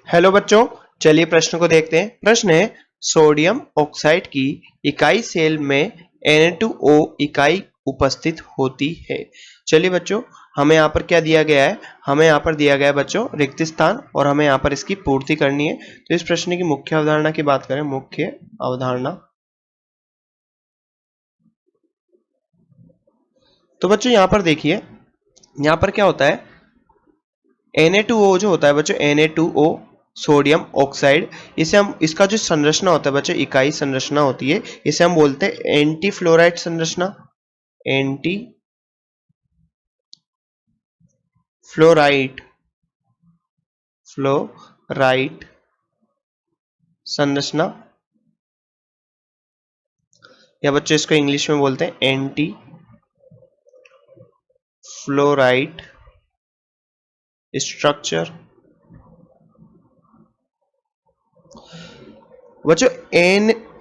Hello बच्चों, चलिए प्रश्न को देखते हैं। प्रश्न है, सोडियम ऑक्साइड की इकाई सेल में Na2O इकाई उपस्थित होती है। चलिए बच्चों, हमें यहाँ पर क्या दिया गया है? हमें यहाँ पर दिया गया है बच्चों रिक्त स्थान, और हमें यहाँ पर इसकी पूर्ति करनी है। तो इस प्रश्न की मुख्य अवधारणा की बात करें, मुख्य अवधारणा, तो बच्चों यहाँ पर देखिए, यहाँ पर क्या होता है, Na2O जो होता है बच्चों, Na2O सोडियम ऑक्साइड, इसे हम, इसका जो संरचना होता है बच्चों, इकाई संरचना होती है, इसे हम बोलते हैं एंटी फ्लोराइड संरचना। एंटी फ्लोराइड फ्लोराइड संरचना, या बच्चों इसको इंग्लिश में बोलते हैं एंटी फ्लोराइड स्ट्रक्चर। बच्चों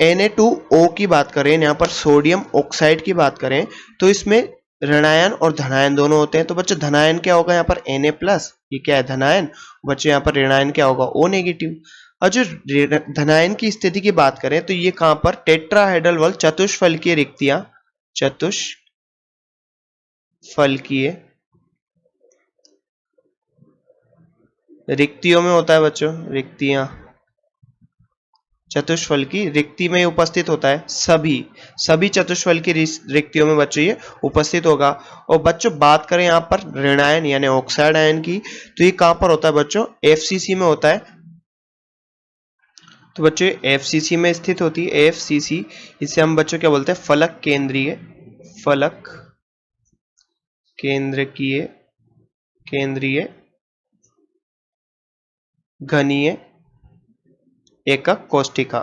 Na2O की बात करें, यहाँ पर सोडियम ऑक्साइड की बात करें, तो इसमें ऋणायन और धनायन दोनों होते हैं। तो बच्चों धनायन क्या होगा? यहाँ पर Na+, ये क्या है? धनायन। बच्चों यहाँ पर ऋणायन क्या होगा? O negative. और जो धनायन की स्थिति की बात करें, तो ये कहां पर? टेट्राहेड्रल वल, चतुष्फलकीय रिक्तियां, चतुष्फलकीय रिक्तियों में होता है बच्चों, रिक्तियां, चतुष्फल की रिक्ति में उपस्थित होता है। सभी चतुष्फल की रिक्तियों में बच्चों ये उपस्थित होगा। और बच्चों बात करें यहाँ पर ऋणायन यानी ऑक्साइड आयन की, तो ये कहां पर होता है बच्चों? एफसीसी में होता है। तो बच्चों एफसीसी में स्थित होती है। एफसीसी, इसे हम बच्चों क्या बोलते हैं? फलक केंद्रीय घनीय एकक कोष्ठिका,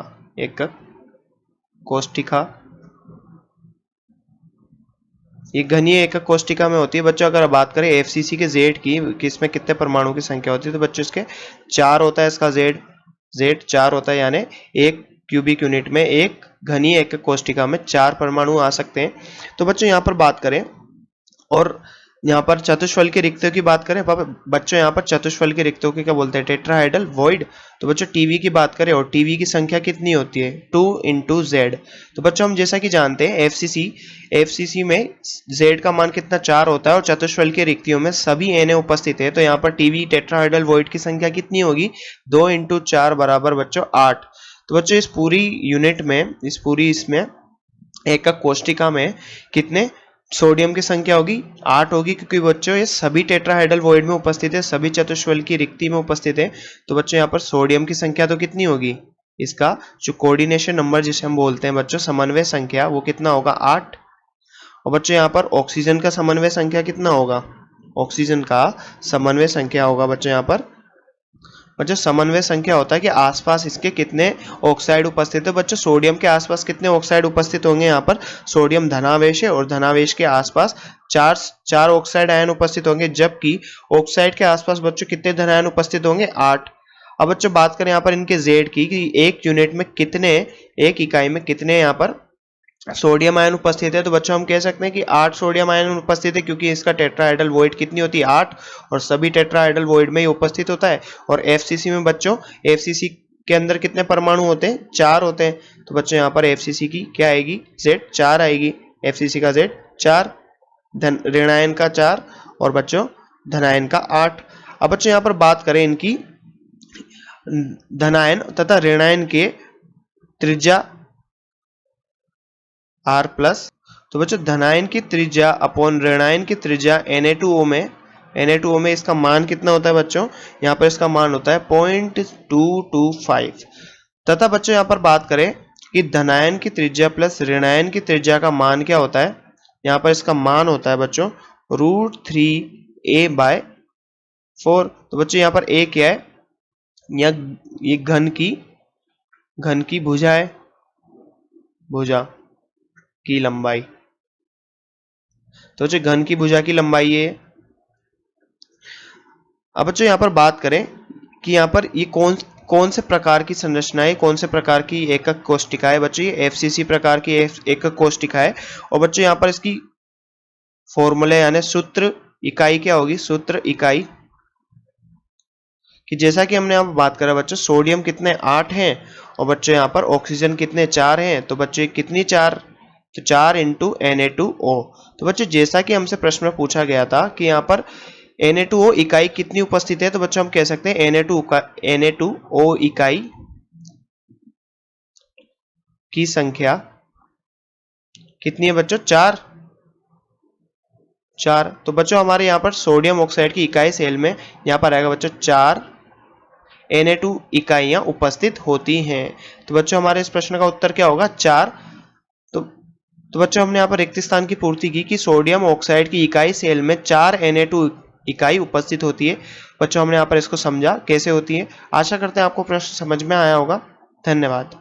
ये घनीय एकक कोष्ठिका में होती है। बच्चों अगर बात करें एफसीसी के जेड की, किसमें कितने परमाणु की संख्या होती है, तो बच्चों इसके 4 होता है। इसका जेड 4 होता है, यानी एक क्यूबिक यूनिट में एक घनीय एकक कोष्ठिका में 4 परमाणु आ सकते हैं। तो बच्चों यहाँ पर बात करें, और यहाँ पर चतुष्फल के रिक्तों की बात करें बच्चों, यहाँ पर चतुष्फल के रिक्तों की क्या बोलते हैं? Tetrahedral void. तो बच्चों टीवी की बात करें, और टीवी की संख्या कितनी होती है? 2 × Z। तो बच्चों हम जैसा कि जानते हैं एफसीसी में Z का मान कितना? 4 होता है, और चतुष्फल के रिक्तियों में सभी Na उपस्थित है। तो यहाँ पर टीवी टेट्राहेड्रल वॉइड की संख्या कितनी होगी? 2 × 4 बराबर बच्चों 8। तो बच्चों इस पूरी यूनिट में, इसमें एकक कोष्ठिका में कितने सोडियम की संख्या होगी? 8 होगी, क्योंकि बच्चों ये सभी टेट्राहेड्रल वॉइड में उपस्थित है, सभी चतुष्फल की रिक्ति में उपस्थित है। तो बच्चों यहाँ पर सोडियम की संख्या तो कितनी होगी? इसका जो कोऑर्डिनेशन नंबर जिसे हम बोलते हैं बच्चों, समन्वय संख्या, वो कितना होगा? 8। और बच्चों यहाँ पर ऑक्सीजन का समन्वय संख्या कितना होगा? ऑक्सीजन का समन्वय संख्या होगा बच्चों यहाँ पर, बच्चों समन्वय संख्या होता है कि आसपास इसके कितने ऑक्साइड उपस्थित है। बच्चों सोडियम के आसपास कितने ऑक्साइड उपस्थित होंगे? यहाँ पर सोडियम धनावेश है, और धनावेश के आसपास चार ऑक्साइड आयन उपस्थित होंगे, जबकि ऑक्साइड के आसपास बच्चों कितने धनायन उपस्थित होंगे? 8। अब बच्चों बात करें यहाँ पर इनके जेड की, कि एक यूनिट में कितने, एक इकाई में कितने यहाँ पर सोडियम आयन उपस्थित है। तो बच्चों हम कह सकते हैं कि 8 सोडियम आयन उपस्थित है, क्योंकि इसका टेट्राहेड्रल वॉइड कितनी होती है? 8, और सभी टेट्राहेड्रल वॉइड में ही उपस्थित होता है। और एफसीसी में बच्चों, एफसीसी के अंदर कितने परमाणु होते हैं? 4 होते हैं। तो बच्चों यहाँ पर एफसीसी की क्या आएगी? जेड 4 आएगी। एफसीसी का जेड 4, ऋणायन का 4, और बच्चों धनायन का 8। अब बच्चों यहाँ पर बात करें इनकी धनायन तथा ऋणायन के त्रिज्या R+। तो बच्चों धनायन की त्रिज्या अपॉन ऋणायन की त्रिज्या Na2O में इसका मान कितना होता है बच्चों? यहाँ पर इसका मान होता है 0.225। तथा बच्चों यहाँ पर बात करें कि धनायन की त्रिज्या प्लस ऋणायन की त्रिज्या का मान क्या होता है? यहाँ पर इसका मान होता है बच्चों √3a/4। तो बच्चों यहाँ पर a क्या है? ये घन की भुजा है, भुजा की लंबाई। तो बच्चों घन की भुजा की लंबाई है। अब बच्चों यहाँ पर बात करें कि यहाँ पर ये कौन से प्रकार की संरचना है, कौन से प्रकार की एकक कोष्ठिका है? बच्चों ये एफसीसी प्रकार की एकक कोष्ठिका है। और बच्चों यहाँ पर इसकी फॉर्मूले यानी सूत्र इकाई क्या होगी? सूत्र इकाई कि जैसा कि हमने यहाँ बात करा बच्चों, सोडियम कितने 8 हैं और बच्चों यहाँ पर ऑक्सीजन कितने 4 हैं, तो बच्चों कितनी 4, तो 4 इंटू Na2O। तो बच्चों जैसा कि हमसे प्रश्न में पूछा गया था कि यहाँ पर Na2O इकाई कितनी उपस्थित है, तो बच्चों हम कह सकते हैं Na2O इकाई की संख्या कितनी है बच्चों, 4। तो बच्चों हमारे यहाँ पर सोडियम ऑक्साइड की इकाई सेल में यहाँ पर आएगा बच्चों 4 Na2 इकाइयां उपस्थित होती हैं। तो बच्चों हमारे इस प्रश्न का उत्तर क्या होगा, 4। तो बच्चों हमने यहाँ पर रिक्त स्थान की पूर्ति की कि सोडियम ऑक्साइड की इकाई सेल में 4 Na2 इकाई उपस्थित होती है। बच्चों हमने यहाँ पर इसको समझा कैसे होती है। आशा करते हैं आपको प्रश्न समझ में आया होगा। धन्यवाद।